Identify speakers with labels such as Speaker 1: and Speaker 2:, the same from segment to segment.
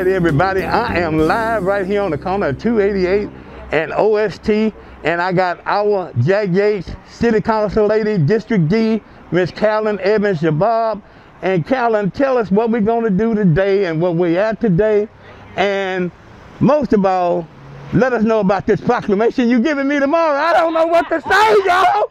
Speaker 1: right, everybody, I am live right here on the corner of 288 and OST, and I got our Jack Yates City Council lady, District D, Miss Carolyn Evans Shabab. And Carolyn, tell us what we're going to do today and what we're at today, and most of all, let us know about this proclamation you're giving me tomorrow. I don't know what to say, y'all.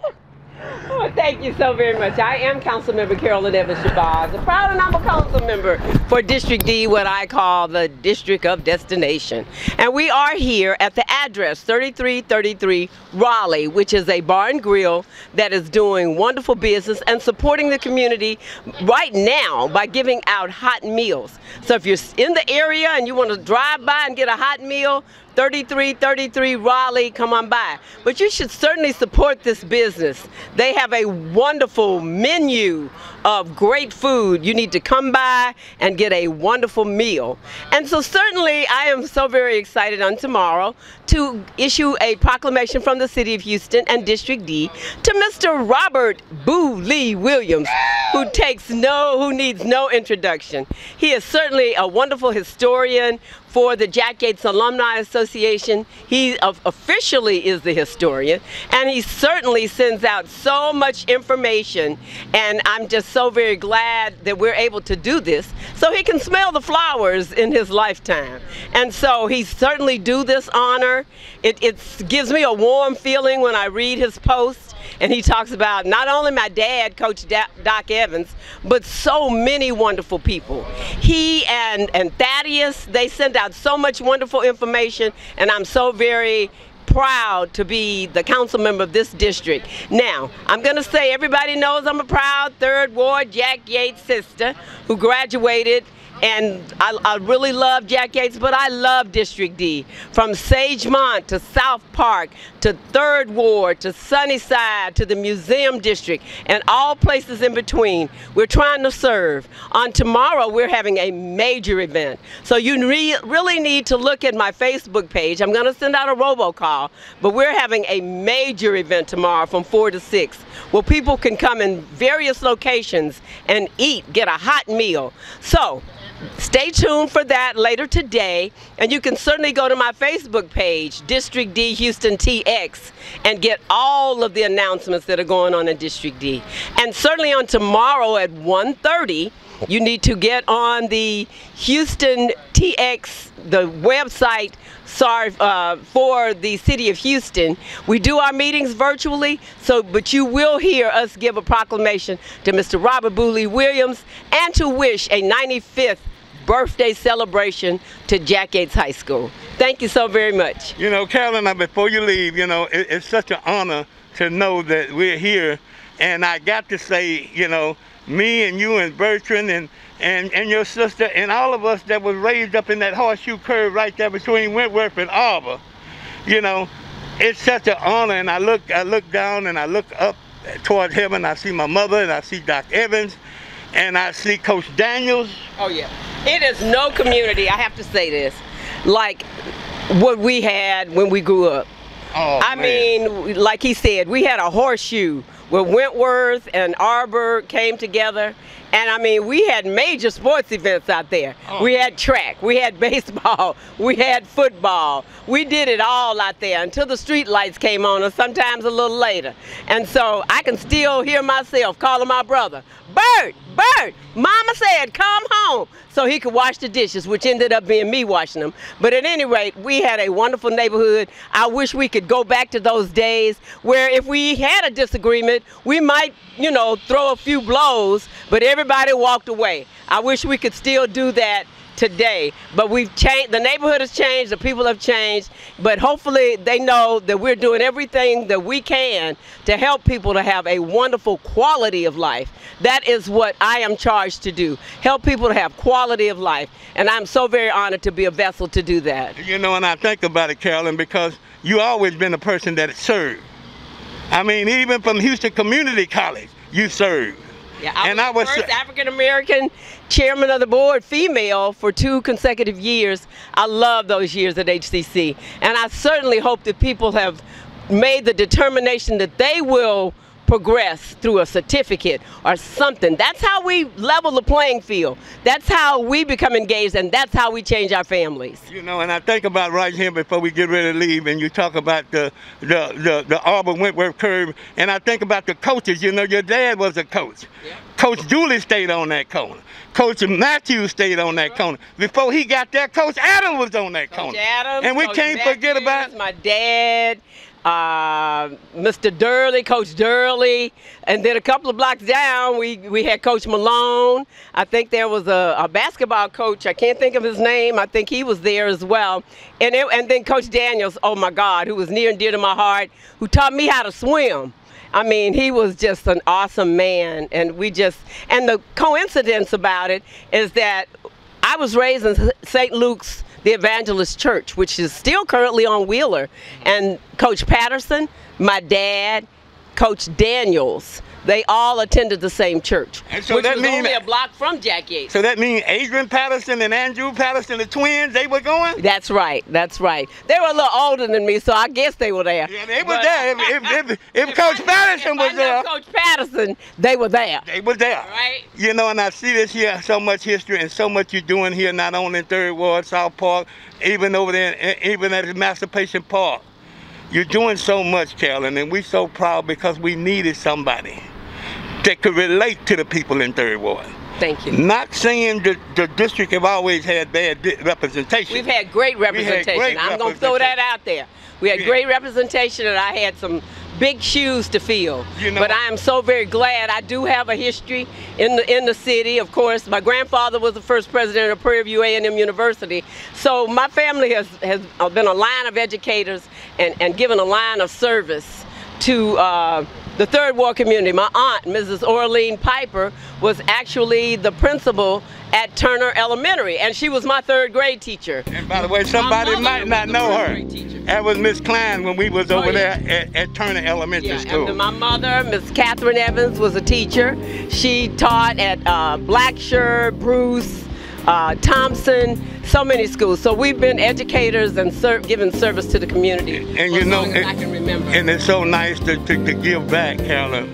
Speaker 2: Well, thank you so very much. I am Councilmember Carolyn Evans Shabazz, a proud and humble council member for District D, what I call the District of Destination. And we are here at the address 3333 Raleigh, which is a bar and grill that is doing wonderful business and supporting the community right now by giving out hot meals. So if you're in the area and you want to drive by and get a hot meal, 3333 Raleigh, come on by. But you should certainly support this business. They have a wonderful menu of great food. You need to come by and get a wonderful meal. And so certainly I am so very excited on tomorrow to issue a proclamation from the City of Houston and District D to Mr. Robert Boo Lee Williams, who needs no introduction. He is certainly a wonderful historian for the Jack Yates Alumni Association. He officially is the historian, and he certainly sends out so much information, and I'm just so very glad that we're able to do this so he can smell the flowers in his lifetime. And so he certainly do this honor. It gives me a warm feeling when I read his posts. And he talks about not only my dad, Coach Doc Evans, but so many wonderful people. He and Thaddeus, they send out so much wonderful information, and I'm so very proud to be the council member of this district. Now, I'm going to say everybody knows I'm a proud 3rd Ward Jack Yates sister who graduated. And I really love Jack Yates, but I love District D. From Sagemont to South Park to 3rd Ward to Sunnyside to the Museum District and all places in between. We're trying to serve. On tomorrow, we're having a major event. So you really need to look at my Facebook page. I'm going to send out a robocall, but we're having a major event tomorrow from 4 to 6 where people can come in various locations and eat, get a hot meal. So stay tuned for that later today, and you can certainly go to my Facebook page, District D Houston TX, and get all of the announcements that are going on in District D. And certainly on tomorrow at 1:30, you need to get on the Houston TX, the website, for the City of Houston. We do our meetings virtually, but you will hear us give a proclamation to Mr. Robert Boo Lee Williams and to wish a 95th birthday celebration to Jack Yates High School. Thank you so very much.
Speaker 1: You know, Carolyn, before you leave, you know, it's such an honor to know that we're here. And I got to say, you know, me and you and Bertrand and your sister and all of us that was raised up in that horseshoe curve right there between Wentworth and Arbor, you know, it's such an honor. And I look down and I look up toward heaven. I see my mother and I see Doc Evans and I see Coach Daniels.
Speaker 2: Oh yeah, it is no community, I have to say this, like what we had when we grew up.
Speaker 1: Oh,
Speaker 2: I mean, like he said, we had a horseshoe where Wentworth and Arbor came together. And I mean, we had major sports events out there. Oh. We had track, we had baseball, we had football. We did it all out there until the street lights came on, or sometimes a little later. And so I can still hear myself calling my brother, Bert, Bert, Mama said come home, so he could wash the dishes, which ended up being me washing them. But at any rate, we had a wonderful neighborhood. I wish we could go back to those days where if we had a disagreement, we might, you know, throw a few blows, but everybody walked away. I wish we could still do that today, but we've changed, the neighborhood has changed, the people have changed, but hopefully they know that we're doing everything that we can to help people to have a wonderful quality of life. That is what I am charged to do, help people to have quality of life, and I'm so very honored to be a vessel to do that.
Speaker 1: You know, and I think about it, Carolyn, because you always been a person that served. I mean, even from Houston Community College, you served.
Speaker 2: Yeah, I was the first African-American chairman of the board, female, for 2 consecutive years. I love those years at HCC. And I certainly hope that people have made the determination that they will progress through a certificate or something. That's how we level the playing field. That's how we become engaged, and that's how we change our families.
Speaker 1: You know, and I think about right here before we get ready to leave, and you talk about the Auburn Wentworth curve, and I think about the coaches. You know, your dad was a coach. Yeah. Coach Dooley stayed on that corner. Coach Matthews stayed on that corner. Before he got there, Coach Adams was on that corner.
Speaker 2: Adams,
Speaker 1: and we
Speaker 2: Coach
Speaker 1: can't
Speaker 2: Matthews,
Speaker 1: forget about
Speaker 2: my dad, Mr. Durley, Coach Durley, and then a couple of blocks down we had Coach Malone. I think there was a basketball coach, I can't think of his name, I think he was there as well. And then Coach Daniels, oh my God, who was near and dear to my heart, who taught me how to swim. I mean, he was just an awesome man, and the coincidence about it is that I was raised in St. Luke's, the Evangelist Church, which is still currently on Wheeler, and Coach Patterson, my dad, Coach Daniels, they all attended the same church, and so which was only a block from Jack Yates.
Speaker 1: So that means Adrian Patterson and Andrew Patterson, the twins, they were going?
Speaker 2: That's right, that's right. They were a little older than me, so I guess they were there.
Speaker 1: Yeah, they were there. If Coach Patterson was there.
Speaker 2: Coach Patterson, they were there.
Speaker 1: They were there.
Speaker 2: Right.
Speaker 1: You know, and I see this here, so much history and so much you're doing here, not only in 3rd Ward, South Park, even over there, even at Emancipation Park. You're doing so much, Carolyn, and we're so proud because we needed somebody that could relate to the people in 3rd Ward.
Speaker 2: Thank you.
Speaker 1: Not saying the district have always had bad representation.
Speaker 2: We've had great representation. I'm going to throw that out there. We had great representation, and I had some big shoes to fill. You know, but I am so very glad. I do have a history in the city. Of course, my grandfather was the first president of Prairie View A&M University. So my family has been a line of educators and given a line of service to the 3rd Ward community. My aunt, Mrs. Orlean Piper, was actually the principal at Turner Elementary, and she was my 3rd grade teacher.
Speaker 1: And by the way, somebody might not know her. That was Miss Klein when we was over there at Turner Elementary School.
Speaker 2: And my mother, Miss Catherine Evans, was a teacher. She taught at Blacksher, Bruce, Thompson, so many schools. So we've been educators and giving service to the community
Speaker 1: and you know,
Speaker 2: I can remember.
Speaker 1: And it's so nice to give back, Carolyn,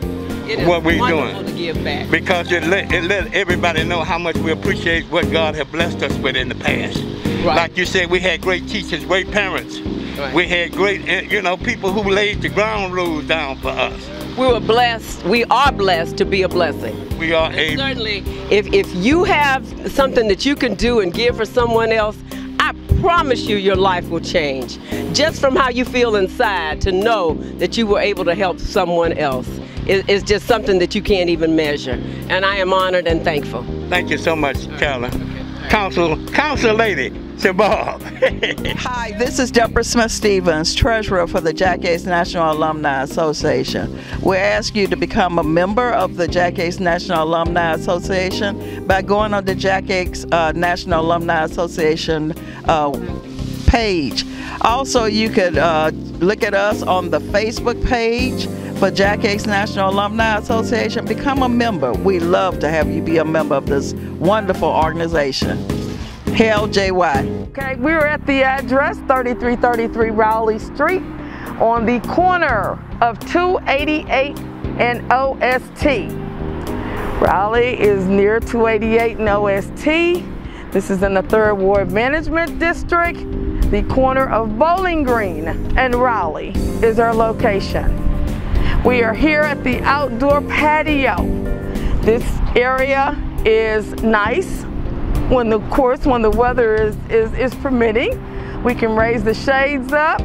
Speaker 1: what we're doing.
Speaker 2: To give back.
Speaker 1: Because it let everybody know how much we appreciate what God has blessed us with in the past. Right. Like you said, we had great teachers, great parents. Right. We had great, you know, people who laid the ground rules down for us.
Speaker 2: We were blessed. We are blessed to be a blessing.
Speaker 1: We are
Speaker 2: certainly, if you have something that you can do and give for someone else, I promise you your life will change. Just from how you feel inside, to know that you were able to help someone else is just something that you can't even measure. And I am honored and thankful.
Speaker 1: Thank you so much, Carolyn. Council Lady Shabazz.
Speaker 3: Hi, this is Deborah Smith-Stevens, Treasurer for the Jack Yates National Alumni Association. We ask you to become a member of the Jack Yates National Alumni Association by going on the Jack Yates National Alumni Association page. Also, you could look at us on the Facebook page for Jack Yates National Alumni Association. Become a member. We love to have you be a member of this wonderful organization. Hail JY.
Speaker 4: Okay, we're at the address 3333 Rowley Street on the corner of 288 and OST. Rowley is near 288 and OST. This is in the 3rd Ward Management District. The corner of Bowling Green and Rowley is our location. We are here at the outdoor patio. This area is nice. When the weather is permitting, we can raise the shades up.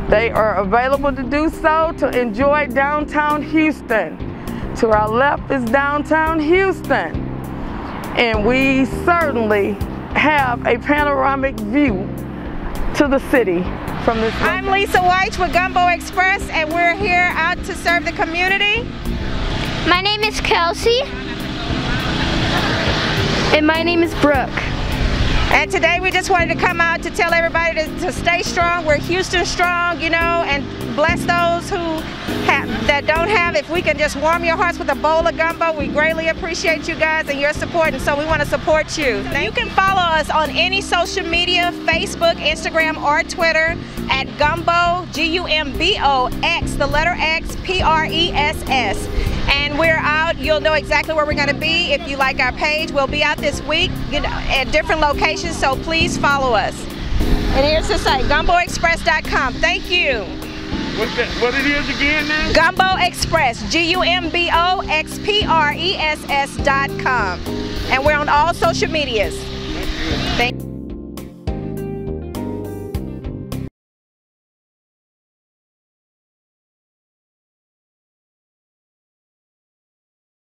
Speaker 4: They are available to do so to enjoy downtown Houston. To our left is downtown Houston. And we certainly have a panoramic view to the city from this.
Speaker 5: I'm Lisa White with Gumbo Express, and we're here out to serve the community.
Speaker 6: My name is Kelsey. And my name is Brooke.
Speaker 5: And today we just wanted to come out to tell everybody to stay strong. We're Houston strong, you know, and bless those that don't have. If we can just warm your hearts with a bowl of gumbo, we greatly appreciate you guys and your support, and so we want to support you. You can follow us on any social media, Facebook, Instagram, or Twitter at Gumbo, Gumbox, the letter X, PRESS. And we're out. You'll know exactly where we're going to be if you like our page. We'll be out this week, you know, at different locations, so please follow us. And here's the site, gumboexpress.com. Thank you.
Speaker 1: What it is again now?
Speaker 5: Gumbo Express, GUMBOXPRESS.com. And we're on all social medias. Thank you.